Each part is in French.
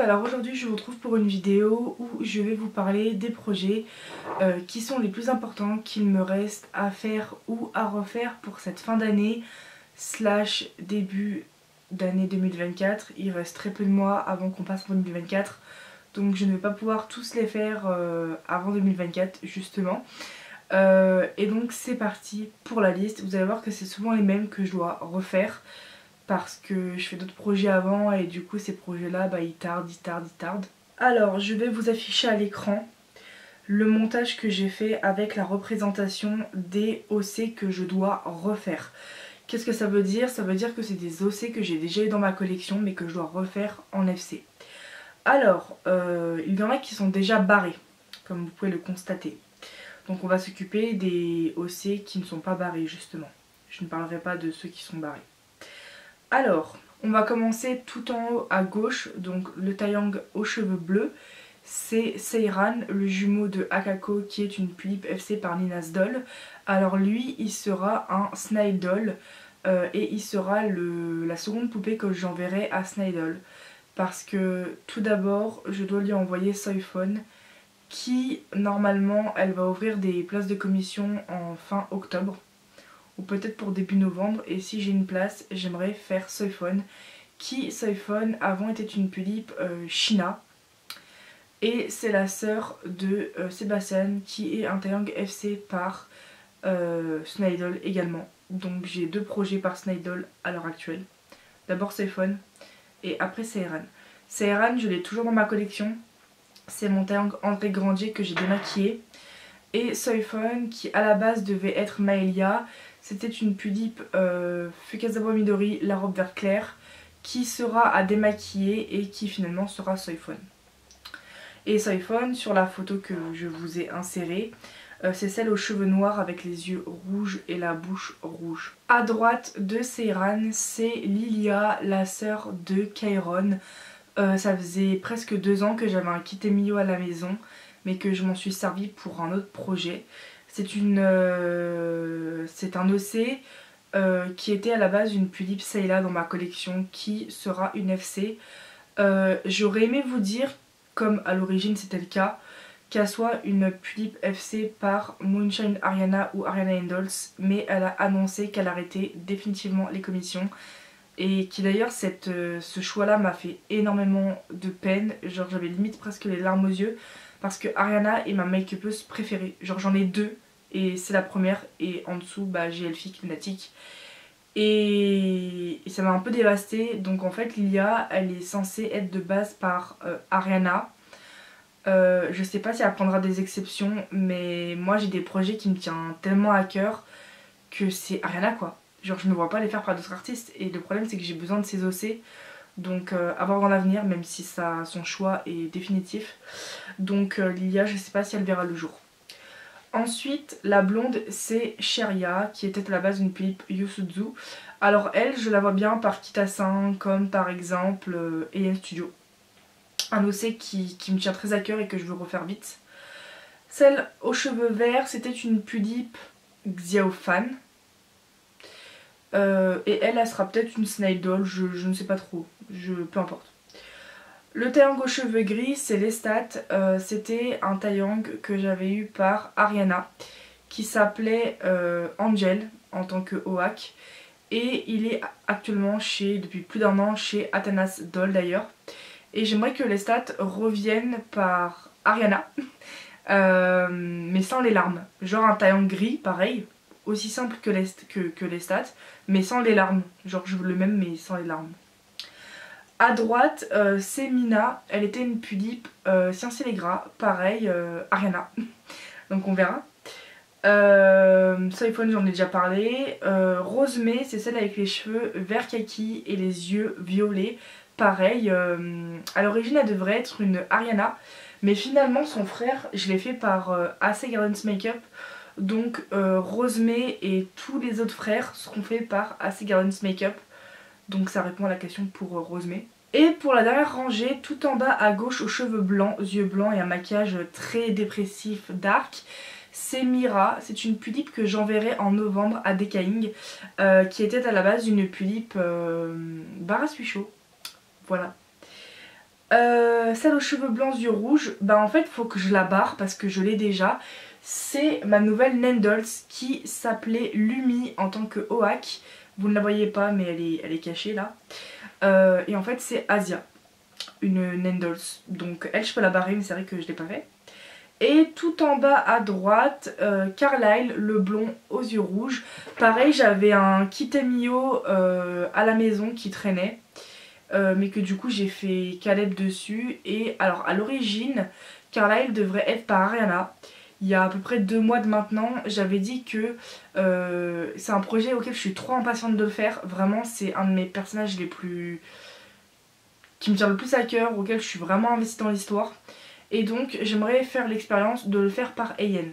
alors aujourd'hui je vous retrouve pour une vidéo où je vais vous parler des projets qui sont les plus importants qu'il me reste à faire ou à refaire pour cette fin d'année slash début d'année 2024. Il reste très peu de mois avant qu'on passe en 2024, donc je ne vais pas pouvoir tous les faire avant 2024 justement. Et donc c'est parti pour la liste. Vous allez voir que c'est souvent les mêmes que je dois refaire parce que je fais d'autres projets avant et du coup ces projets là ils tardent. Alors je vais vous afficher à l'écran le montage que j'ai fait avec la représentation des OC que je dois refaire. Qu'est-ce que ça veut dire? Ça veut dire que c'est des OC que j'ai déjà eu dans ma collection mais que je dois refaire en FC. Alors il y en a qui sont déjà barrés comme vous pouvez le constater. Donc on va s'occuper des OC qui ne sont pas barrés justement. Je ne parlerai pas de ceux qui sont barrés. Alors, on va commencer tout en haut à gauche, donc le Taeyang aux cheveux bleus, c'est Seiran, le jumeau de Akako qui est une pulipe FC par Nina's Doll. Alors lui, il sera un Snidol et il sera la seconde poupée que j'enverrai à Snidol. Parce que tout d'abord, je dois lui envoyer Soifon qui, normalement, elle va ouvrir des places de commission en fin octobre. Ou peut-être pour début novembre, et si j'ai une place j'aimerais faire Soifon qui avant était une pulipe Shina et c'est la sœur de Sébastien qui est un Taeyang FC par Snidol également. Donc j'ai deux projets par Snidol à l'heure actuelle, d'abord Soifon et après Seiran. Seiran je l'ai toujours dans ma collection, c'est mon Taeyang André Grandier que j'ai démaquillé, et Soifon qui à la base devait être Maelia. C'était une pulipe Fukasawa Midori, la robe vert clair, qui sera à démaquiller et qui finalement sera Soifon. Et Soifon, sur la photo que je vous ai insérée, c'est celle aux cheveux noirs avec les yeux rouges et la bouche rouge. À droite de Seiran, c'est Lilia, la sœur de Kairon. Ça faisait presque 2 ans que j'avais un kit Emilio à la maison, mais que je m'en suis servi pour un autre projet. C'est un OC qui était à la base une pulipe Sayla dans ma collection qui sera une FC. J'aurais aimé vous dire, comme à l'origine c'était le cas, qu'elle soit une pulipe FC par Moonshine Ariana ou Ariana Handles, mais elle a annoncé qu'elle arrêtait définitivement les commissions. Et qui d'ailleurs ce choix là m'a fait énormément de peine, genre j'avais limite presque les larmes aux yeux parce que Ariana est ma make-upeuse préférée, genre j'en ai deux et c'est la première et en dessous j'ai Elphick Lunatic et ça m'a un peu dévastée. Donc en fait Lilia elle est censée être de base par Ariana. Je sais pas si elle prendra des exceptions mais moi j'ai des projets qui me tiennent tellement à cœur que c'est Ariana quoi. Genre je ne me vois pas les faire par d'autres artistes et le problème c'est que j'ai besoin de ces OC, donc à voir dans l'avenir même si son choix est définitif. Donc Lilia je sais pas si elle verra le jour. Ensuite la blonde c'est Sheria qui était à la base une pulipe Yusuzu. Alors elle je la vois bien par Kitasan comme par exemple Alien Studio. Un OC qui me tient très à cœur et que je veux refaire vite. Celle aux cheveux verts c'était une pulipe Xiaofan. Et elle sera peut-être une Snidol, je ne sais pas trop, peu importe. Le Taeyang aux cheveux gris, c'est Lestat. C'était un Taeyang que j'avais eu par Ariana, qui s'appelait Angel en tant que OAK. Et il est actuellement depuis plus d'1 an chez Athanas Doll d'ailleurs. Et j'aimerais que Lestat revienne par Ariana, mais sans les larmes. Genre un Taeyang gris, pareil. Aussi simple que Lestat, mais sans les larmes. Genre je veux le même mais sans les larmes. À droite, c'est Mina. Elle était une pulipe Science et les Gras. Pareil, Ariana. Donc on verra. Soifon j'en ai déjà parlé. Rosemée, c'est celle avec les cheveux vert kaki et les yeux violets. Pareil, à l'origine elle devrait être une Ariana. Mais finalement son frère, je l'ai fait par AC Gardens Makeup. Donc Rosemée et tous les autres frères seront faits par AC Gardens Makeup. Donc ça répond à la question pour Rosemée. Et pour la dernière rangée, tout en bas à gauche aux cheveux blancs, yeux blancs et un maquillage très dépressif, dark, c'est Mira. C'est une pulipe que j'enverrai en novembre à Dekaing, qui était à la base une pulipe Bara Suicho. Voilà. Celle aux cheveux blancs yeux rouges, bah en fait faut que je la barre parce que je l'ai déjà. C'est ma nouvelle Nandles qui s'appelait Lumi en tant que Oak. Vous ne la voyez pas mais elle est cachée là. Et en fait c'est Asia, une Nandles. Donc elle je peux la barrer mais c'est vrai que je l'ai pas fait. Et tout en bas à droite, Carlyle, le blond aux yeux rouges. Pareil, j'avais un Kitemio à la maison qui traînait. Mais que du coup j'ai fait Caleb dessus. Et alors à l'origine, Carlyle devrait être par Ariana. Il y a à peu près 2 mois de maintenant, j'avais dit que c'est un projet auquel je suis trop impatiente de le faire. Vraiment, c'est un de mes personnages les plus... qui me tient le plus à cœur, auquel je suis vraiment investie dans l'histoire. Et donc j'aimerais faire l'expérience de le faire par Ayen.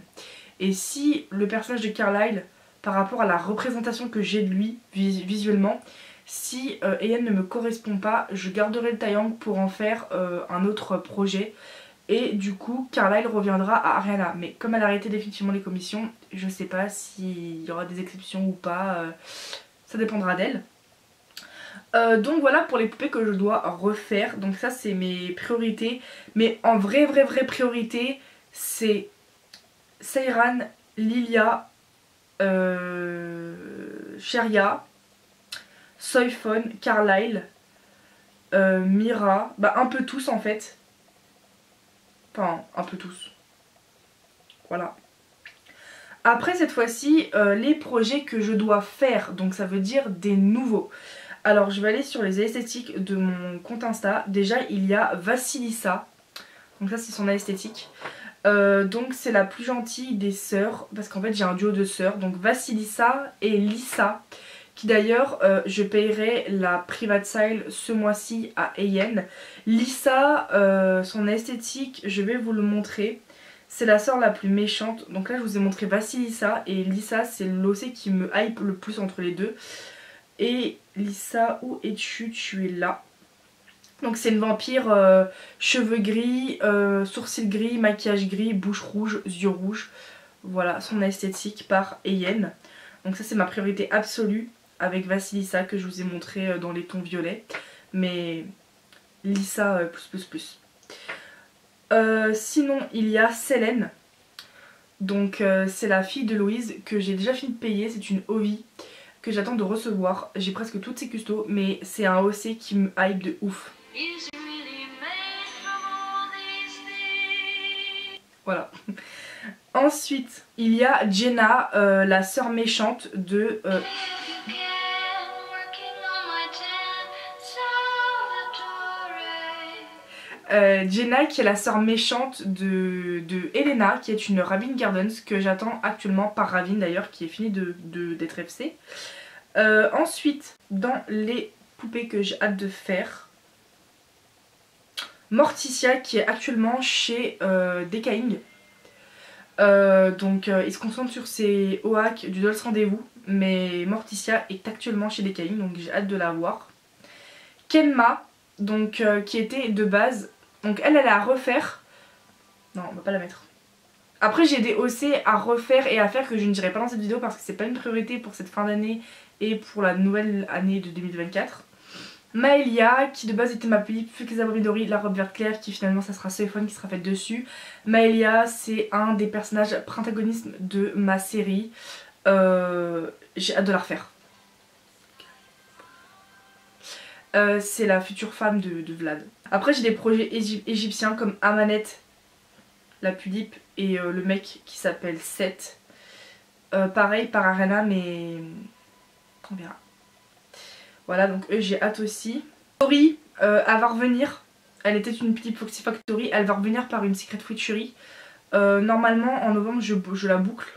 Et si le personnage de Carlyle, par rapport à la représentation que j'ai de lui visuellement, si Ayen ne me correspond pas, je garderai le Taeyang pour en faire un autre projet. Et du coup Carlyle reviendra à Ariana. Mais comme elle a arrêté définitivement les commissions, je sais pas s'il y aura des exceptions ou pas, ça dépendra d'elle. Donc voilà pour les poupées que je dois refaire. Donc ça c'est mes priorités. Mais en vraie priorité, c'est Seiran, Lilia, Sheria, Soifon, Carlyle, Mira, bah un peu tous en fait. Enfin un peu tous. Voilà. Après cette fois-ci, les projets que je dois faire, donc ça veut dire des nouveaux. Alors je vais aller sur les esthétiques de mon compte Insta. Déjà il y a Vassilissa. Donc ça c'est son esthétique. Donc c'est la plus gentille des sœurs. Parce qu'en fait j'ai un duo de sœurs. Donc Vassilissa et Lisa. Qui d'ailleurs je payerai la private sale ce mois-ci à Ayen. Lisa, son esthétique je vais vous le montrer. C'est la sœur la plus méchante. Donc là je vous ai montré Vassilissa. Et Lisa c'est l'OC qui me hype le plus entre les deux. Et Lisa, où es-tu? Tu es là. Donc c'est une vampire, cheveux gris, sourcils gris, maquillage gris, bouche rouge, yeux rouges. Voilà son esthétique par Ayen. Donc ça c'est ma priorité absolue avec Vassilissa que je vous ai montré dans les tons violets. Mais Lisa plus. Sinon il y a Selene. Donc c'est la fille de Louise que j'ai déjà fini de payer. C'est une Ovi que j'attends de recevoir. J'ai presque toutes ses custos, mais c'est un OC qui me hype de ouf. Voilà. Ensuite, il y a Jenna, la sœur méchante de... Jenna qui est la sœur méchante de Elena qui est une Ravine Gardens que j'attends actuellement par Ravine d'ailleurs qui est fini d'être FC. Ensuite dans les poupées que j'ai hâte de faire, Morticia qui est actuellement chez Dekaing. Donc il se concentre sur ses OAK du Dolls Rendez-vous, mais Morticia est actuellement chez Dekaing donc j'ai hâte de la voir. Kenma donc qui était de base, donc elle est à refaire. Non on va pas la mettre. Après j'ai des OC à refaire et à faire que je ne dirai pas dans cette vidéo parce que c'est pas une priorité pour cette fin d'année et pour la nouvelle année de 2024. Maëlia qui de base était ma pipe, Fukiza Midori, la robe verte claire qui finalement ça sera Soifon qui sera faite dessus. Maëlia c'est un des personnages protagonistes de ma série. J'ai hâte de la refaire. C'est la future femme de Vlad. Après j'ai des projets égyptiens comme Amanet, la Pulipe et le mec qui s'appelle Seth. Pareil par Arena mais on verra. Voilà donc eux j'ai hâte aussi. Tori elle va revenir. Elle était une petite Foxy Factory. Elle va revenir par une Secret Witchery. Normalement en novembre je la boucle.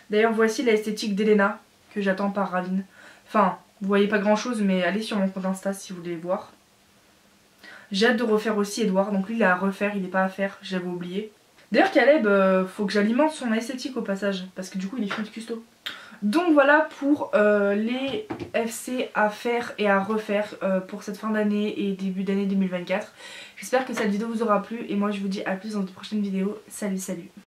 D'ailleurs voici l'esthétique d'Elena que j'attends par Ravine. Enfin vous voyez pas grand chose mais allez sur mon compte Insta si vous voulez voir. J'ai hâte de refaire aussi Edouard. Donc lui il est à refaire, il n'est pas à faire, j'avais oublié. D'ailleurs Caleb, faut que j'alimente son esthétique au passage. Parce que du coup il est fini de custo. Donc voilà pour les FC à faire et à refaire pour cette fin d'année et début d'année 2024. J'espère que cette vidéo vous aura plu et moi je vous dis à plus dans de prochaines vidéos. Salut.